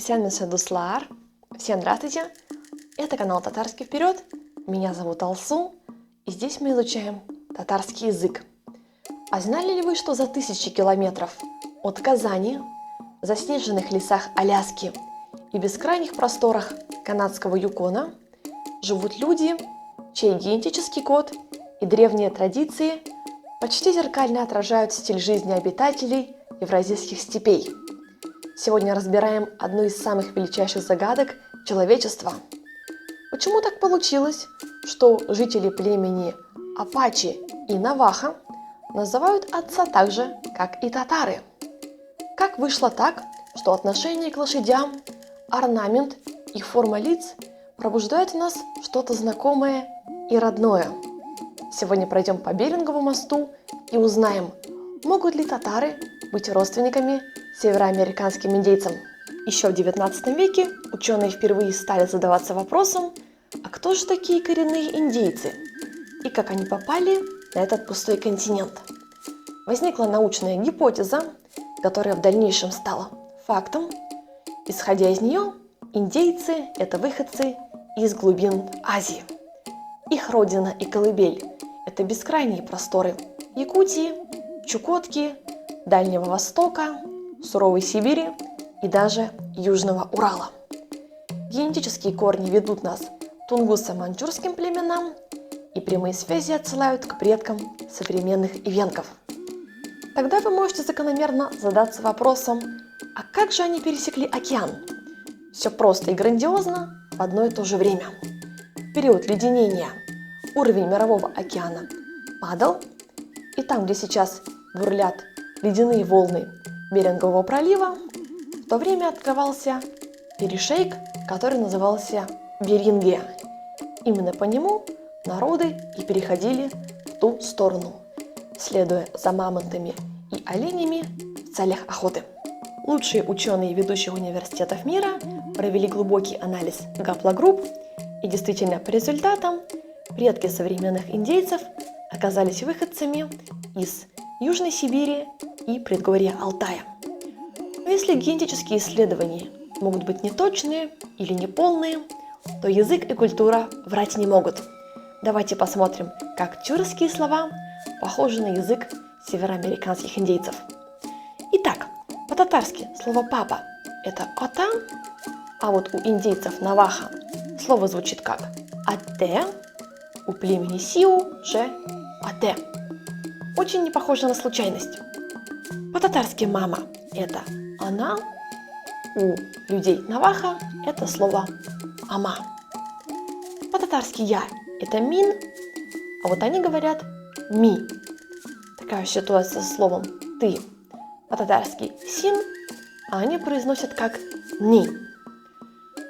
Исян Дуслар. Всем здравствуйте! Это канал Татарский вперед. Меня зовут Алсу, и здесь мы изучаем татарский язык. А знали ли вы, что за тысячи километров от Казани, в заснеженных лесах Аляски и бескрайних просторах канадского Юкона живут люди, чей генетический код и древние традиции почти зеркально отражают стиль жизни обитателей евразийских степей? Сегодня разбираем одну из самых величайших загадок человечества. Почему так получилось, что жители племени Апачи и Наваха называют отца так же, как и татары? Как вышло так, что отношение к лошадям, орнамент и форма лиц пробуждают в нас что-то знакомое и родное? Сегодня пройдем по Берингову мосту и узнаем, могут ли татары быть родственниками североамериканским индейцам. Еще в XIX веке ученые впервые стали задаваться вопросом, а кто же такие коренные индейцы и как они попали на этот пустой континент. Возникла научная гипотеза, которая в дальнейшем стала фактом. Исходя из нее, индейцы – это выходцы из глубин Азии. Их родина и колыбель – это бескрайние просторы Якутии, Чукотки, Дальнего Востока, суровой Сибири и даже Южного Урала. Генетические корни ведут нас к тунгуссо-маньчжурским племенам, и прямые связи отсылают к предкам современных ивенков. Тогда вы можете закономерно задаться вопросом, а как же они пересекли океан? Все просто и грандиозно в одно и то же время. В период леденения уровень мирового океана падал, и там, где сейчас бурлят ледяные волны Берингового пролива, в то время открывался перешейк, который назывался Берингия. Именно по нему народы и переходили в ту сторону, следуя за мамонтами и оленями в целях охоты. Лучшие ученые ведущих университетов мира провели глубокий анализ гаплогрупп, и действительно по результатам предки современных индейцев оказались выходцами из Южной Сибири и предгорья Алтая. Но если генетические исследования могут быть неточные или неполные, то язык и культура врать не могут. Давайте посмотрим, как тюркские слова похожи на язык североамериканских индейцев. Итак, по-татарски слово «папа» – это «ота», а вот у индейцев Наваха слово звучит как «ате», у племени Сиу же «ате». Очень не похоже на случайность. По-татарски «мама» – это «она», у людей Наваха это слово «ама». По-татарски «я» – это «мин», а вот они говорят «ми». Такая ситуация со словом «ты». По-татарски «син», а они произносят как «ни».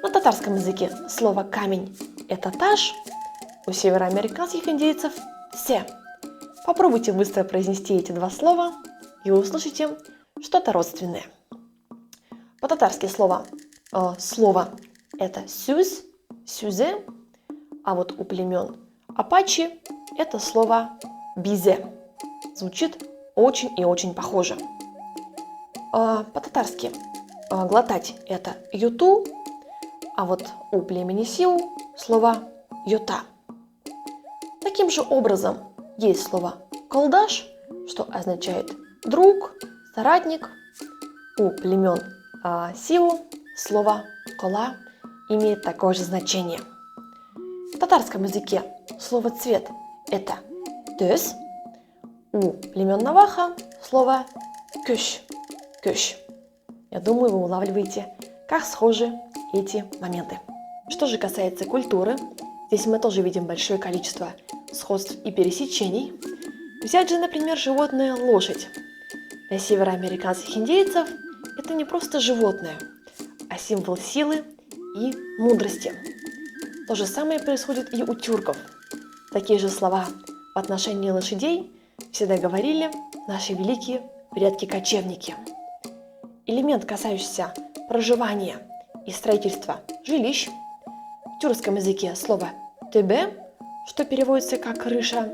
На татарском языке слово «камень» – это «таш», у североамериканских индейцев «се». Попробуйте быстро произнести эти два слова, и вы услышите что-то родственное. По-татарски слово это «сюз», «сюзе», а вот у племен Апачи это слово «бизе». Звучит очень и очень похоже. По-татарски глотать это «юту», а вот у племени Сиу слово «юта». Таким же образом есть слово «колдаш», что означает «друг», «соратник». У племен Сиу слово «кола» имеет такое же значение. В татарском языке слово «цвет» – это «төс», у племен Наваха слово «кюш», «кюш». Я думаю, вы улавливаете, как схожи эти моменты. Что же касается культуры, здесь мы тоже видим большое количество сходств и пересечений. Взять же, например, животное лошадь. Для североамериканских индейцев это не просто животное, а символ силы и мудрости. То же самое происходит и у тюрков. Такие же слова в отношении лошадей всегда говорили наши великие предки-кочевники. Элемент, касающийся проживания и строительства жилищ, в тюркском языке слово «тебе», что переводится как «крыша»,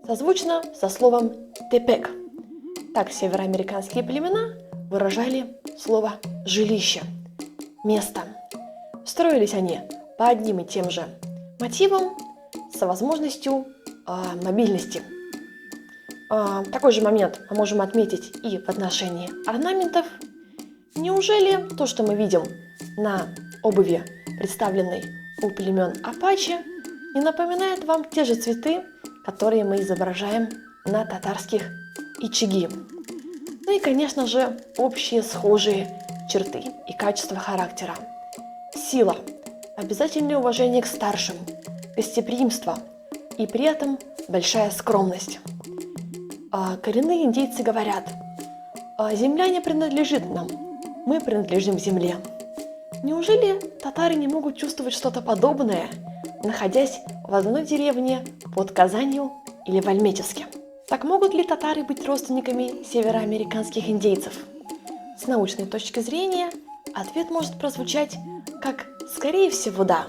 созвучно со словом «тепек». Так североамериканские племена выражали слово «жилище». место. Строились они по одним и тем же мотивам с возможностью мобильности. Такой же момент мы можем отметить и в отношении орнаментов. Неужели то, что мы видим на обуви, представленной у племен Апачи, не напоминает вам те же цветы, которые мы изображаем на татарских ичиги? Ну и, конечно же, общие схожие черты и качества характера. Сила, обязательное уважение к старшим, гостеприимство и при этом большая скромность. Коренные индейцы говорят: «Земля не принадлежит нам, мы принадлежим земле». Неужели татары не могут чувствовать что-то подобное, находясь в одной деревне под Казанью или в Альметьевске? Так могут ли татары быть родственниками североамериканских индейцев? С научной точки зрения ответ может прозвучать как «скорее всего, да».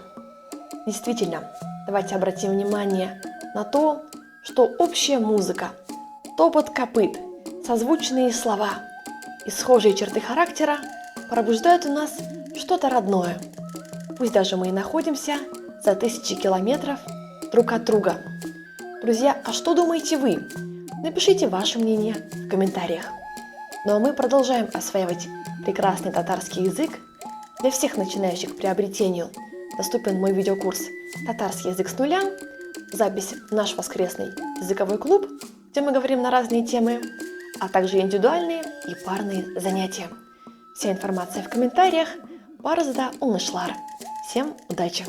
Действительно, давайте обратим внимание на то, что общая музыка, топот копыт, созвучные слова и схожие черты характера пробуждают у нас что-то родное. Пусть даже мы и находимся за тысячи километров друг от друга. Друзья, а что думаете вы? Напишите ваше мнение в комментариях. Ну а мы продолжаем осваивать прекрасный татарский язык. Для всех начинающих к приобретению доступен мой видеокурс «Татарский язык с нуля», запись в наш воскресный языковой клуб, где мы говорим на разные темы, а также индивидуальные и парные занятия. Вся информация в комментариях. Барзда Унышлар. Всем удачи!